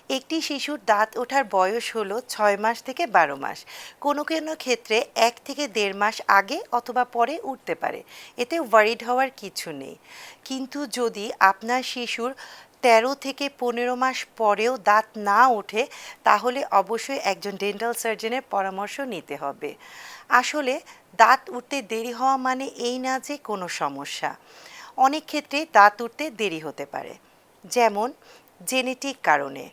একটি শিশুর দাঁত ওঠার বয়স হলো ৬ মাস থেকে ১২ মাস। কোনো কোনো ক্ষেত্রে ১ থেকে ১.৫ মাস আগে অথবা পরে উঠতে পারে। এতে ওয়ারিড হওয়ার কিছু নেই। কিন্তু যদি আপনার শিশুর ১৩ থেকে ১৫ মাস পরেও দাঁত না ওঠে, তাহলে অবশ্যই একজন ডেন্টাল সার্জনের পরামর্শ নিতে হবে। আসলে দাঁত উঠতে দেরি হওয়া মানে এই না যে কোনো সমস্যা। অনেক ক্ষেত্রে দাঁত উঠতে দেরি হতে পারে, যেমন জেনেটিক কারণে।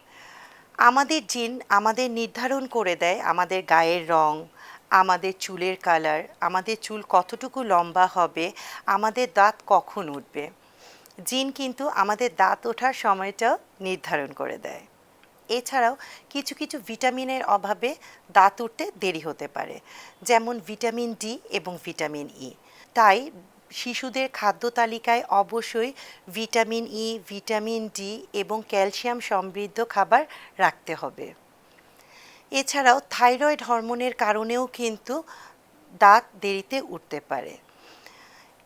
আমাদের জিন আমাদের নির্ধারণ করে দেয় আমাদের গায়ের রং, আমাদের চুলের কালার, আমাদের চুল কতটুকু লম্বা হবে, আমাদের দাঁত কখন উঠবে। জিন কিন্তু আমাদের দাঁত ওঠার সময়টাও নির্ধারণ করে দেয়। এছাড়াও কিছু কিছু ভিটামিনের অভাবে দাঁত উঠতে দেরি হতে পারে, যেমন ভিটামিন ডি এবং ভিটামিন ই। তাই শিশুদের খাদ্য তালিকায় অবশ্যই ভিটামিন ই, ভিটামিন ডি এবং ক্যালসিয়াম সমৃদ্ধ খাবার রাখতে হবে। এছাড়াও থাইরয়েড হরমোনের কারণেও কিন্তু দাঁত দেরিতে উঠতে পারে।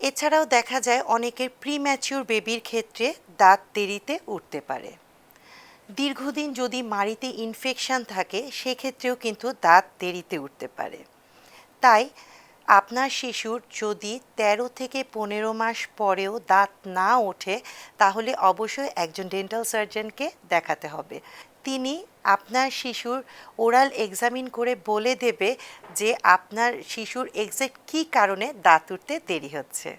এছাড়াও দেখা যায় অনেকের প্রিম্যাচিউর বেবির ক্ষেত্রে দাঁত দেরিতে উঠতে পারে। দীর্ঘদিন যদি মাড়িতে ইনফেকশন থাকে, সেক্ষেত্রেও কিন্তু দাঁত দেরিতে উঠতে পারে। তাই আপনার শিশুর যদি ১৩ থেকে ১৫ মাস পরেও দাঁত না ওঠে, তাহলে অবশ্যই একজন ডেন্টাল সার্জনকে দেখাতে হবে। তিনি আপনার শিশুর ওরাল এক্সামিন করে বলে দেবে যে আপনার শিশুর এক্সাক্ট কী কারণে দাঁত উঠতে দেরি হচ্ছে।